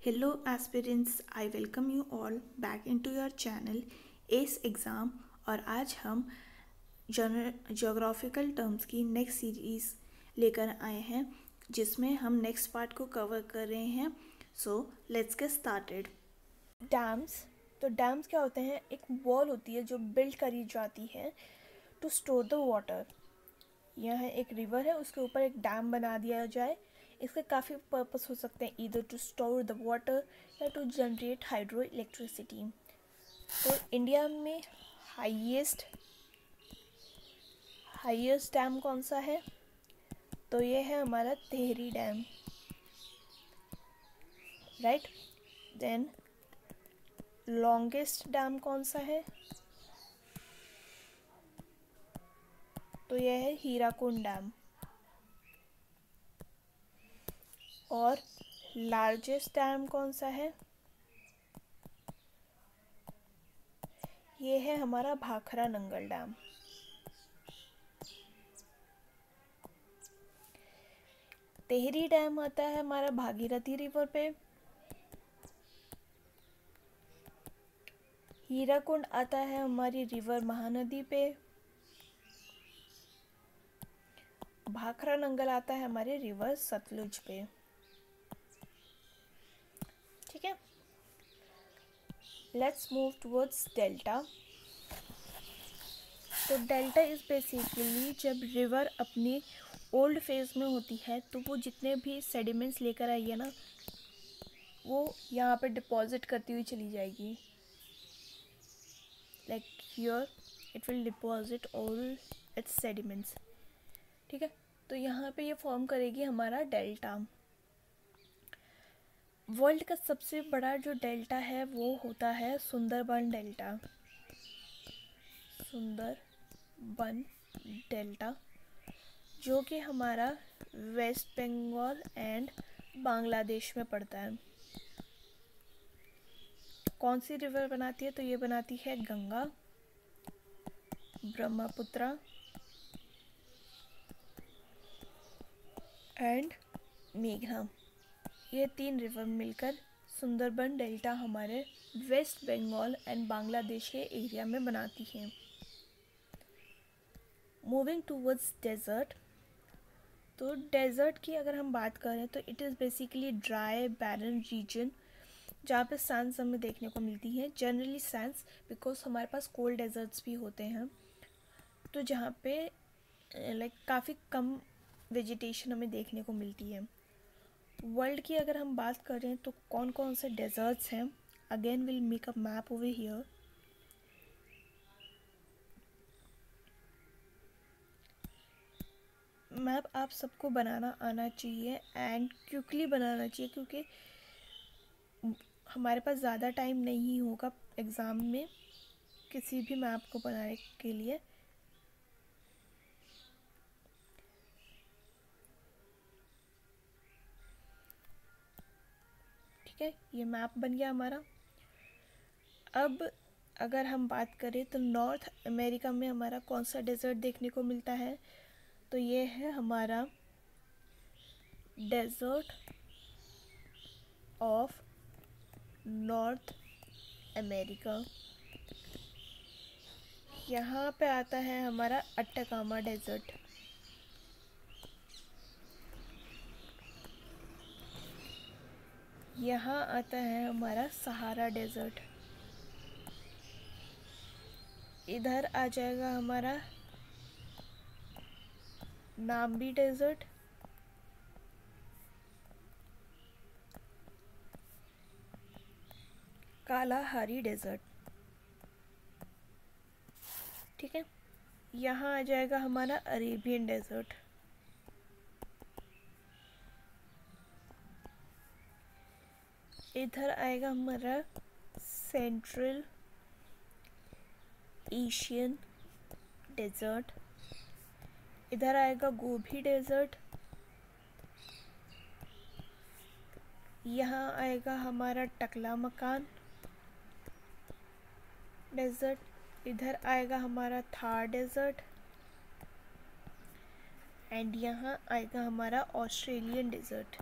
Hello aspirants, I welcome you all back into your channel ACE exam. और आज हम geographical terms की next series लेकर आए हैं जिसमें हम नेक्स्ट पार्ट को कवर कर रहे हैं। So let's get started. Dams. तो डैम्स क्या होते हैं? एक वॉल होती है जो बिल्ड करी जाती है टू स्टोर द वाटर। यह एक रिवर है, उसके ऊपर एक डैम बना दिया जाए। इसके काफ़ी पर्पस हो सकते हैं, either to store the water या टू जनरेट हाइड्रो इलेक्ट्रिसिटी। तो इंडिया में हाईएस्ट डैम कौन सा है? तो ये है हमारा Tehri dam, right. Then longest dam कौन सा है? तो यह है हीराकुंड डैम। और लार्जेस्ट डैम कौन सा है? ये है हमारा भाखरा नंगल डैम। टिहरी डैम आता है हमारा भागीरथी रिवर पे। हीराकुंड आता है हमारी रिवर महानदी पे। भाखरा नंगल आता है हमारे रिवर सतलुज पे। ठीक है, लेट्स मूव टुवर्ड्स डेल्टा। तो डेल्टा इज बेसिकली जब रिवर अपनी ओल्ड फेज में होती है तो वो जितने भी सेडिमेंट्स लेकर आई है ना, वो यहाँ पे डिपॉजिट करती हुई चली जाएगी। Like here it will deposit all it's sediments. ठीक है, तो यहाँ पे ये फॉर्म करेगी हमारा डेल्टा। वर्ल्ड का सबसे बड़ा जो डेल्टा है वो होता है सुंदरबन डेल्टा। सुंदरबन डेल्टा जो कि हमारा वेस्ट बंगाल एंड बांग्लादेश में पड़ता है। कौन सी रिवर बनाती है? तो ये बनाती है गंगा, ब्रह्मपुत्र एंड मेघना। ये तीन रिवर मिलकर सुंदरबन डेल्टा हमारे वेस्ट बंगाल एंड बांग्लादेश के एरिया में बनाती हैं। Moving towards desert. तो डेजर्ट की अगर हम बात करें तो it is basically dry barren region जहाँ पे सैंड्स हमें देखने को मिलती है। जनरली सैंड्स, बिकॉज हमारे पास कोल्ड डेजर्ट्स भी होते हैं, तो जहाँ पे लाइक काफ़ी कम वेजिटेशन हमें देखने को मिलती है। वर्ल्ड की अगर हम बात करें तो कौन कौन से डेजर्ट्स हैं, again will make a map over here. Map आप सबको बनाना आना चाहिए एंड क्विकली बनाना चाहिए, क्योंकि हमारे पास ज़्यादा टाइम नहीं होगा एग्ज़ाम में किसी भी मैप को बनाने के लिए। ठीक है, ये मैप बन गया हमारा। अब अगर हम बात करें तो नॉर्थ अमेरिका में हमारा कौन सा डेजर्ट देखने को मिलता है? तो ये है हमारा डेजर्ट ऑफ नॉर्थ अमेरिका। यहाँ पे आता है हमारा अट्टाकामा डेजर्ट। यहाँ आता है हमारा सहारा डेजर्ट। इधर आ जाएगा हमारा नाम्बी डेजर्ट। Kalahari desert. ठीक है, यहाँ आ जाएगा हमारा अरेबियन डेजर्ट। इधर आएगा हमारा सेंट्रल एशियन डेजर्ट। इधर आएगा गोभी डेजर्ट। यहाँ आएगा हमारा टकला मकान डेजर्ट। इधर आएगा हमारा थार डेजर्ट एंड यहाँ आएगा हमारा ऑस्ट्रेलियन डेजर्ट।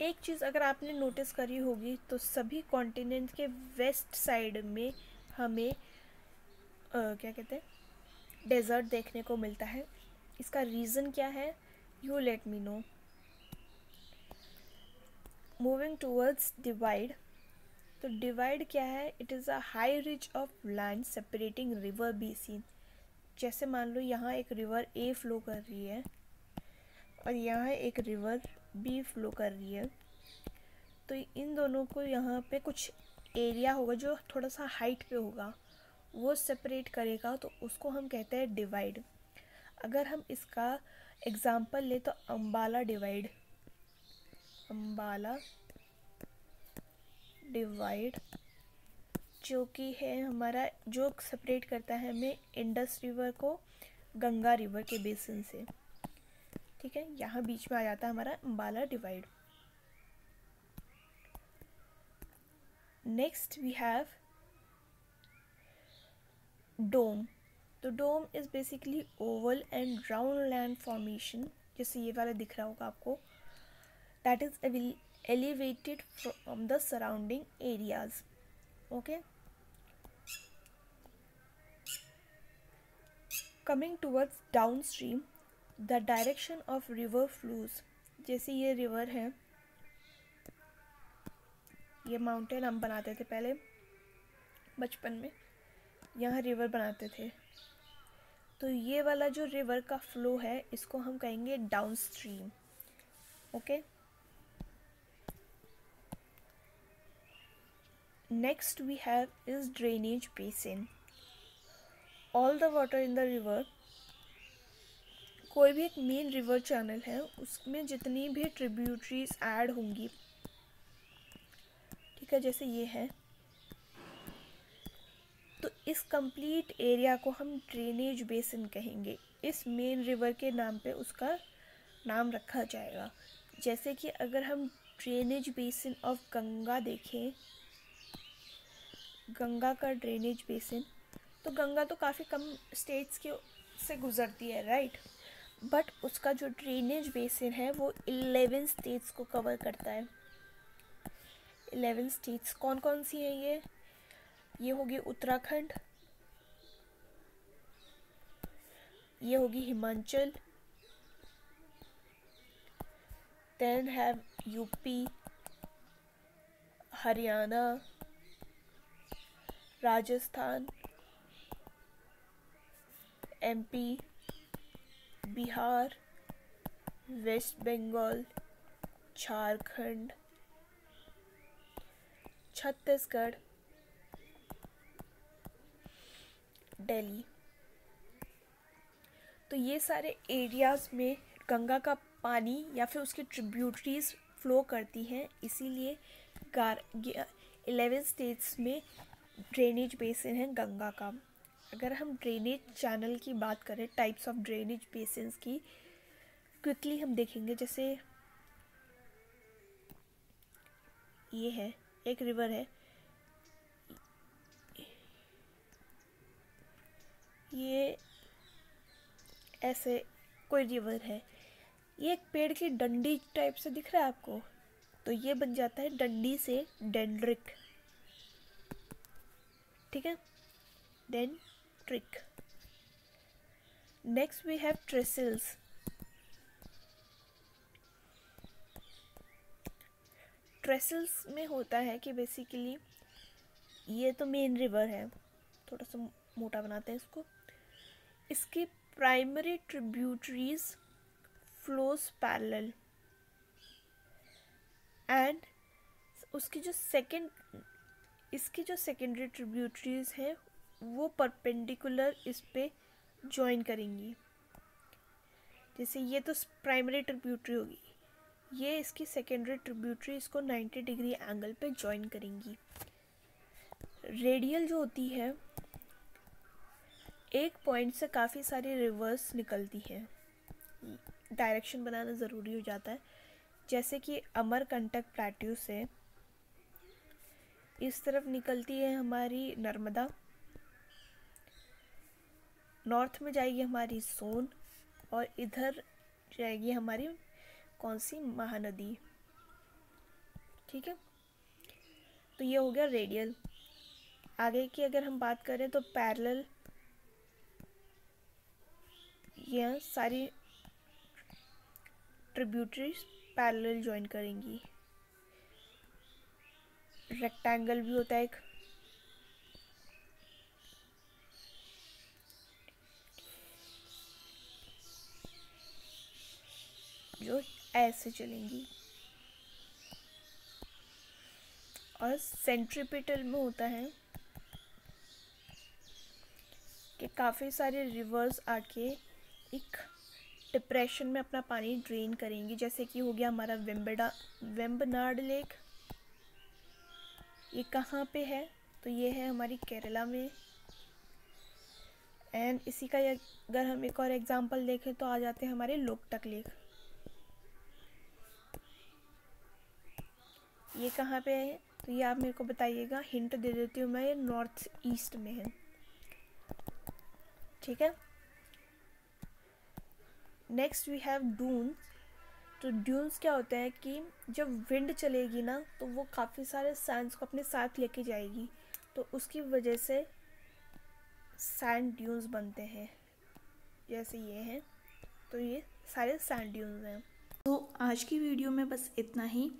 एक चीज़ अगर आपने नोटिस करी होगी तो सभी कॉन्टिनेंट के वेस्ट साइड में हमें क्या कहते हैं डेजर्ट देखने को मिलता है। इसका रीज़न क्या है, you let me know. Moving towards divide, तो डिवाइड क्या है, it is a high ridge of land separating river basin. जैसे मान लो यहाँ एक रिवर ए फ्लो कर रही है और यहाँ एक रिवर बी फ्लो कर रही है, तो इन दोनों को यहाँ पे कुछ एरिया होगा जो थोड़ा सा हाइट पे होगा, वो सेपरेट करेगा, तो उसको हम कहते हैं डिवाइड। अगर हम इसका एग्जाम्पल ले तो अम्बाला डिवाइड, अम्बाला डिवाइड जो कि है हमारा, जो सेपरेट करता है हमें इंडस रिवर को गंगा रिवर के बेसिन से। ठीक है, यहाँ बीच में आ जाता है हमारा Ambala divide. Next we have dome. तो dome is basically oval and round land formation, जैसे ये वाला दिख रहा होगा आपको, that is elevated from the surrounding areas. Okay, coming towards downstream, the direction of river flows, जैसे ये रिवर है, ये माउंटेन हम बनाते थे पहले बचपन में, यहाँ रिवर बनाते थे, तो ये वाला जो रिवर का फ्लो है इसको हम कहेंगे downstream. Okay, next we have is drainage basin. All the water in the river, कोई भी एक मेन रिवर चैनल है उसमें जितनी भी ट्रिब्यूटरीज ऐड होंगी, ठीक है, जैसे ये है, तो इस कंप्लीट एरिया को हम ड्रेनेज बेसिन कहेंगे। इस मेन रिवर के नाम पे उसका नाम रखा जाएगा। जैसे कि अगर हम ड्रेनेज बेसिन ऑफ गंगा देखें, गंगा का ड्रेनेज बेसिन, तो गंगा तो काफ़ी कम स्टेट्स के से गुजरती है, राइट, बट उसका जो ड्रेनेज बेसिन है वो 11 स्टेट्स को कवर करता है। 11 स्टेट्स कौन कौन सी हैं ये होगी उत्तराखंड, ये होगी Himachal, then have UP, Haryana, Rajasthan, MP, Bihar, west Bengal, Jharkhand, Chhattisgarh, Delhi. तो ये सारे एरियाज़ में गंगा का पानी या फिर उसकी ट्रिब्यूटरीज फ्लो करती हैं, इसीलिए 11 स्टेट्स में ड्रेनेज बेसिन है गंगा का। अगर हम ड्रेनेज चैनल की बात करें, टाइप्स ऑफ ड्रेनेज बेसिन्स की, क्विकली हम देखेंगे। जैसे ये है, एक रिवर है, ये ऐसे कोई रिवर है, ये एक पेड़ की डंडी टाइप से दिख रहा है आपको, तो ये बन जाता है डंडी से डेंड्रिक। ठीक है, dendritic. Next we have trellis. Trellis में होता है कि बेसिकली ये तो मेन रिवर है, थोड़ा सा मोटा बनाते हैं इसको, इसकी primary tributaries flows parallel and उसकी जो इसकी जो सेकेंडरी ट्रिब्यूटरीज हैं वो परपेंडिकुलर इस पे ज्वाइन करेंगी। जैसे ये तो प्राइमरी ट्रिब्यूटरी होगी, ये इसकी सेकेंडरी ट्रिब्यूटरी इसको 90 डिग्री एंगल पे ज्वाइन करेंगी। रेडियल जो होती है, एक पॉइंट से काफ़ी सारी रिवर्स निकलती हैं, डायरेक्शन बनाना ज़रूरी हो जाता है। जैसे कि अमरकंटक प्लेट्यू से इस तरफ निकलती है हमारी नर्मदा, नॉर्थ में जाएगी हमारी सोन, और इधर जाएगी हमारी कौन सी, महानदी। ठीक है, तो ये हो गया रेडियल। आगे की अगर हम बात करें तो पैरेलल, ये सारी ट्रिब्यूटरीज पैरेलल ज्वाइन करेंगी। रेक्टेंगल भी होता है एक, जो ऐसे चलेंगी, और सेंट्रीपिटल में होता है कि काफ़ी सारे रिवर्स आके एक डिप्रेशन में अपना पानी ड्रेन करेंगी। जैसे कि हो गया हमारा वेम्बनाड लेक, ये कहाँ पे है, तो ये है हमारी केरला में। एंड इसी का अगर हम एक और एग्जांपल देखें तो आ जाते हैं हमारे लोकटक लेक, ये कहाँ पे है, तो ये आप मेरे को बताइएगा, हिंट दे देती हूँ मैं, ये नॉर्थ ईस्ट में है। ठीक है, नेक्स्ट वी हैव डून्स। तो ड्यून्स क्या होता है कि जब विंड चलेगी ना तो वो काफ़ी सारे सैंड्स को अपने साथ लेके जाएगी, तो उसकी वजह से सैंड ड्यून्स बनते हैं, जैसे ये हैं, तो ये सारे सैंड ड्यून्स हैं। तो आज की वीडियो में बस इतना ही।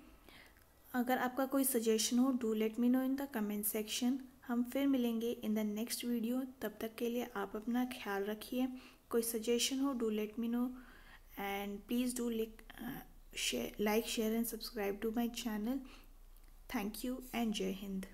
अगर आपका कोई सजेशन हो, do let me know in the comment section. हम फिर मिलेंगे इन द नेक्स्ट वीडियो, तब तक के लिए आप अपना ख्याल रखिए। कोई सजेशन हो, do let me know, and please do like, share and subscribe to my channel. Thank you and Jai Hind.